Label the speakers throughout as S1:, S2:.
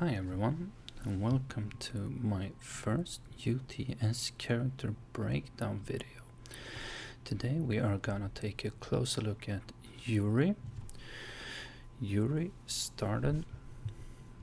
S1: Hi everyone, and welcome to my first UTS Character breakdown video. Today we are gonna take a closer look at Juri. Juri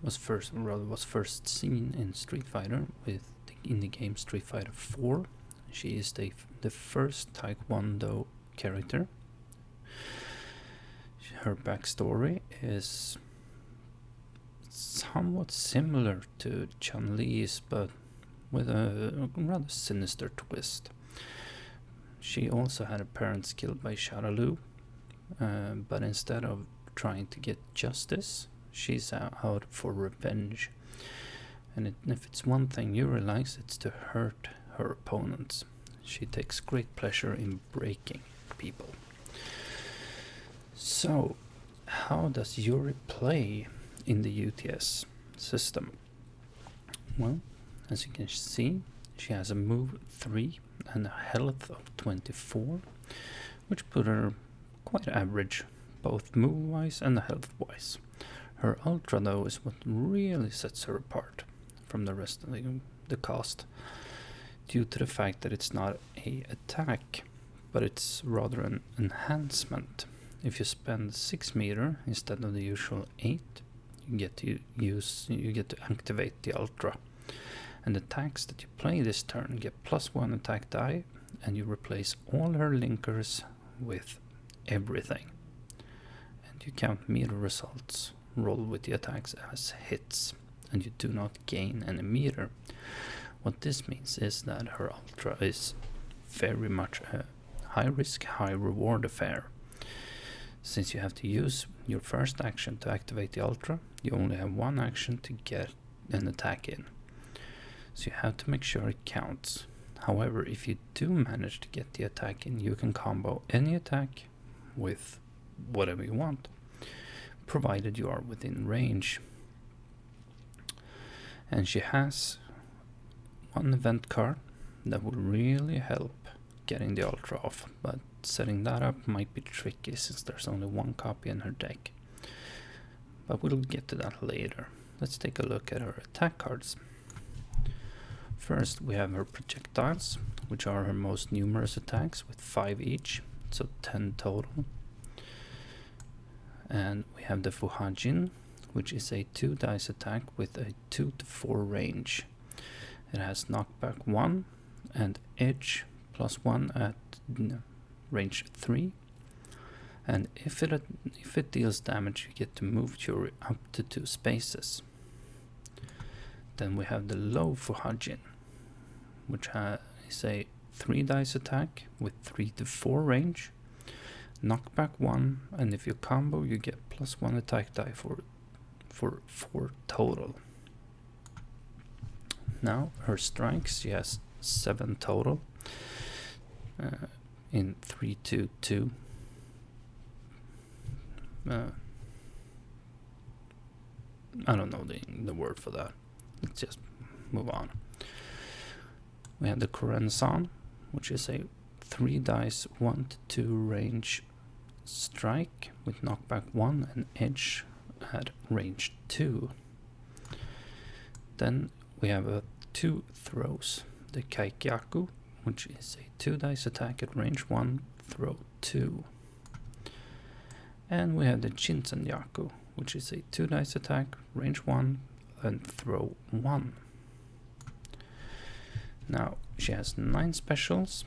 S1: was first seen in Street Fighter in the game Street Fighter 4. She is the first Taekwondo character. Her backstory is somewhat similar to Chun-Li's, but with a rather sinister twist. She also had her parents killed by Shadaloo, but instead of trying to get justice, she's out for revenge. And if it's one thing Yuri likes, it's to hurt her opponents. She takes great pleasure in breaking people. So, how does Yuri play in the UTS system? Well, as you can see, she has a move 3 and a health of 24, which put her quite average, both move-wise and health-wise. Her ultra, though, is what really sets her apart from the rest of the cast, due to the fact that it's not an attack, but it's rather an enhancement. If you spend 6 meter instead of the usual 8, you get to activate the ultra, and the attacks that you play this turn get +1 attack die, and you replace all her linkers with everything, and you count meter results, roll with the attacks as hits, and you do not gain any meter. What this means is that her ultra is very much a high risk, high reward affair. Since you have to use your first action to activate the ultra, you only have one action to get an attack in. So you have to make sure it counts. However, if you do manage to get the attack in, you can combo any attack with whatever you want, provided you are within range. And she has one event card that will really help getting the ultra off, but setting that up might be tricky since there's only one copy in her deck. But we'll get to that later. Let's take a look at her attack cards. First, we have her projectiles, which are her most numerous attacks with 5 each, so 10 total. And we have the Fuhajin, which is a 2 dice attack with a 2 to 4 range. It has knockback 1 and edge +1 at range 3, and if it deals damage, you get to move Juri up to 2 spaces. Then we have the low Fuhajin, which is a 3 dice attack with 3 to 4 range, knockback 1, and if you combo, you get +1 attack die for 4 total. Now her strikes, she has 7 total. In 3-2-2. I don't know the word for that. Let's just move on. We have the Koren-san, which is a 3 dice 1 to 2 range strike with knockback 1 and edge at range 2. Then we have 2 throws. The Kaikyaku, which is a 2 dice attack at range 1, throw 2. And we have the Shinsen-yaku, which is a 2 dice attack, range 1, and throw 1. Now, she has 9 specials.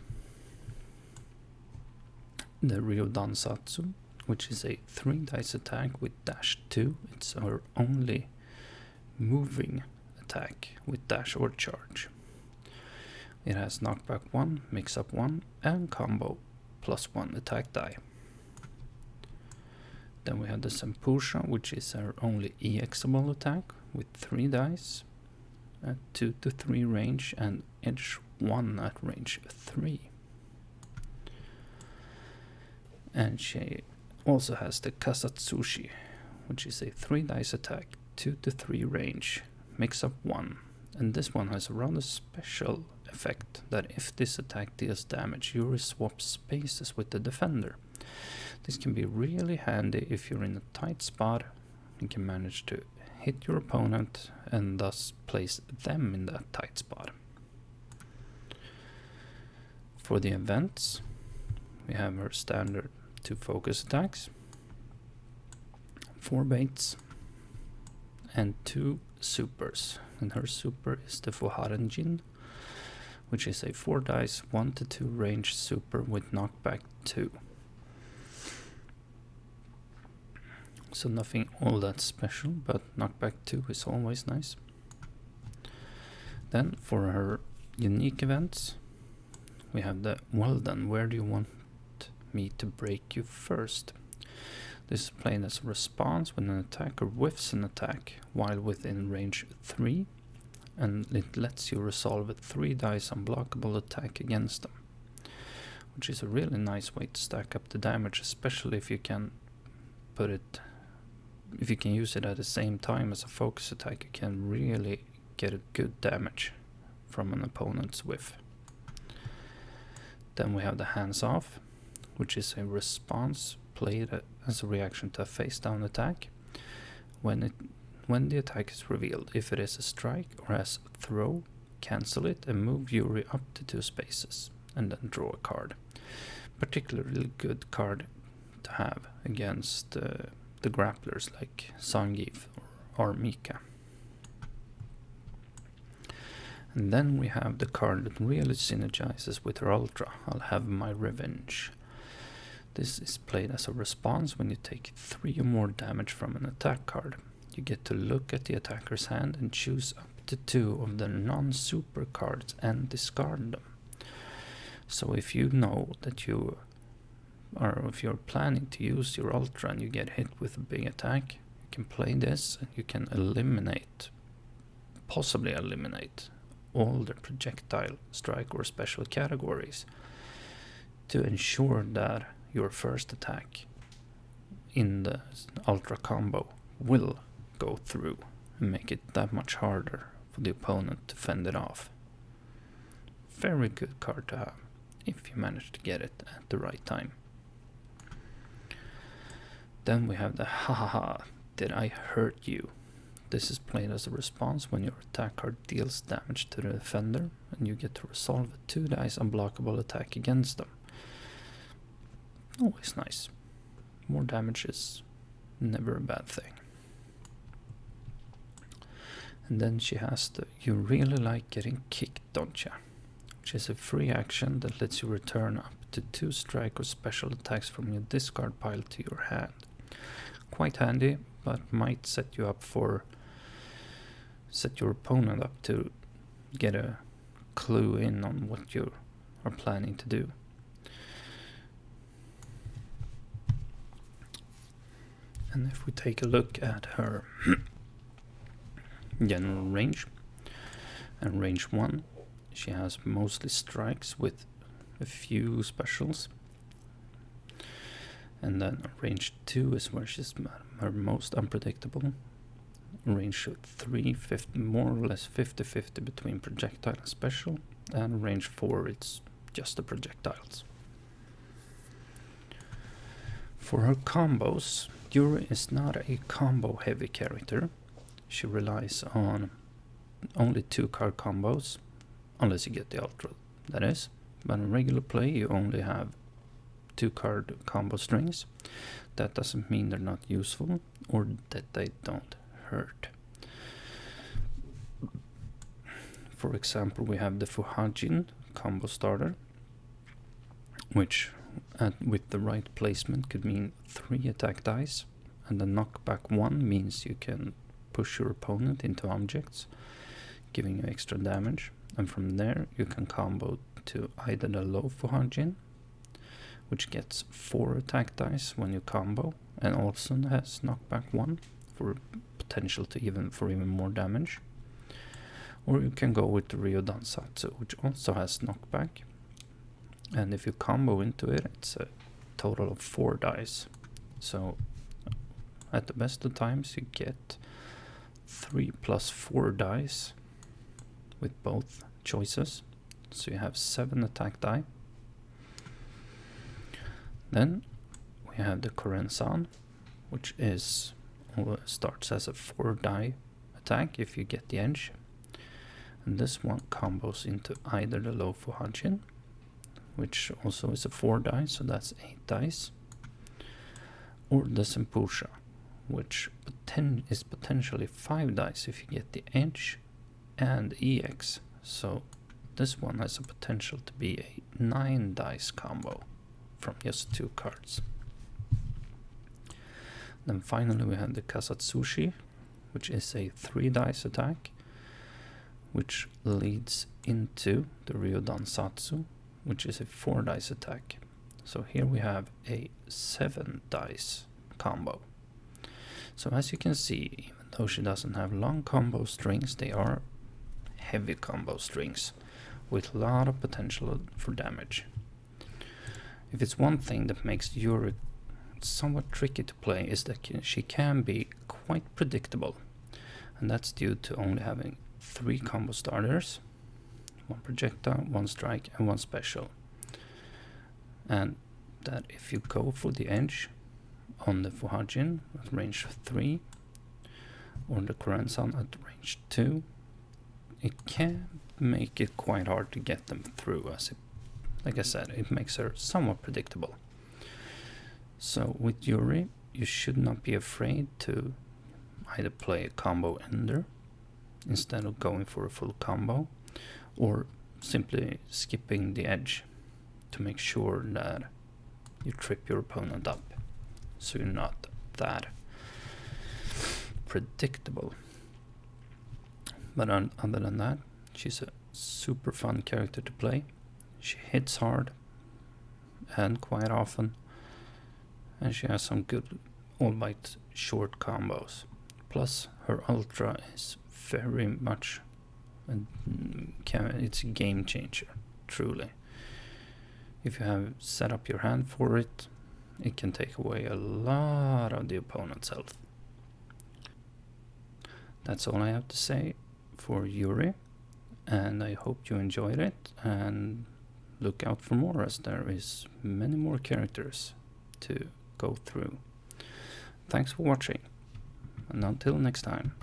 S1: The Ryodan-satsu, which is a 3 dice attack with dash 2. It's her only moving attack with dash or charge. It has knockback 1, mix-up 1, and combo +1 attack die. Then we have the Sempusha, which is our only EXable attack with 3 dice at 2 to 3 range and edge 1 at range 3. And she also has the Kasatsushi, which is a 3 dice attack, 2 to 3 range, mix-up 1. And this one has a rather special effect that if this attack deals damage, Yuri swaps spaces with the defender. This can be really handy if you're in a tight spot and can manage to hit your opponent and thus place them in that tight spot. For the events, we have her standard 2 focus attacks, 4 baits, and 2 supers. And her super is the Fuharanjin, which is a 4 dice 1 to 2 range super with knockback 2. So nothing all that special, but knockback 2 is always nice. Then for her unique events, we have the well done, where do you want me to break you first? This is played as a response when an attacker whiffs an attack while within range 3, and it lets you resolve a 3 dice unblockable attack against them, which is a really nice way to stack up the damage, especially if you can use it at the same time as a focus attack. You can really get a good damage from an opponent's whiff. Then we have the hands off, which is a response played as a reaction to a face down attack. When the attack is revealed, if it is a strike or as a throw, cancel it and move Juri up to 2 spaces and then draw a card. Particularly good card to have against the grapplers like Zangief or Mika. And then we have the card that really synergizes with her Ultra, I'll Have My Revenge. This is played as a response when you take 3 or more damage from an attack card. You get to look at the attacker's hand and choose up to 2 of the non-super cards and discard them. So if you know that if you're planning to use your Ultra and you get hit with a big attack, you can play this and you can possibly eliminate all the projectile, strike or special categories to ensure that your first attack in the Ultra combo will go through and make it that much harder for the opponent to fend it off. Very good card to have if you manage to get it at the right time. Then we have the hahaha, did I hurt you? This is played as a response when your attack card deals damage to the defender and you get to resolve a 2 dice unblockable attack against them. Always nice. More damage is never a bad thing. And then she has the you really like getting kicked, don't ya? Which is a free action that lets you return up to 2 strike or special attacks from your discard pile to your hand. Quite handy, but might set your opponent up to get a clue in on what you are planning to do. And if we take a look at her general range, and range 1, she has mostly strikes with a few specials. And then range 2 is where she's her most unpredictable. Range 3, more or less 50-50 between projectile and special. And range 4, it's just the projectiles. For her combos, Juri is not a combo heavy character. She relies on only 2 card combos, unless you get the Ultra, that is. But in regular play you only have 2 card combo strings. That doesn't mean they're not useful or that they don't hurt. For example, we have the Fuhajin combo starter, which with the right placement could mean 3 attack dice, and the knockback 1 means you can push your opponent into objects, giving you extra damage, and from there you can combo to either the low Fuhajin, which gets 4 attack dice when you combo, and also has knockback 1 for potential to even more damage. Or you can go with the Ryodansatsu, which also has knockback, and if you combo into it, it's a total of 4 dice. So at the best of times you get 3 plus 4 dice with both choices, so you have 7 attack die. Then we have the Koren-san, which is starts as a 4-die attack if you get the edge. And this one combos into either the low Fuhajin, which also is a 4-die, so that's 8 dice, or the Sempusha, which is potentially 5 dice if you get the edge and EX. So this one has a potential to be a 9 dice combo from just 2 cards. Then finally we have the Kasatsushi, which is a 3 dice attack, which leads into the Ryodan Satsu, which is a 4 dice attack. So here we have a 7 dice combo. So as you can see, even though she doesn't have long combo strings, they are heavy combo strings with a lot of potential for damage. If it's one thing that makes Juri somewhat tricky to play, is that she can be quite predictable, and that's due to only having 3 combo starters, 1 projectile, 1 strike and 1 special. And that if you go for the edge on the Fuhajin at range 3 or the Korensan at range 2, it can make it quite hard to get them through, as it, like I said, it makes her somewhat predictable. So with Juri, you should not be afraid to either play a combo ender instead of going for a full combo, or simply skipping the edge to make sure that you trip your opponent up, so you're not that predictable. But other than that, she's a super fun character to play. She hits hard and quite often, and she has some good, albeit short combos. Plus her ultra is very much it's a game changer, truly. If you have set up your hand for it, it can take away a lot of the opponent's health. That's all I have to say for Juri, and I hope you enjoyed it, and look out for more, as there is many more characters to go through. Thanks for watching, and until next time.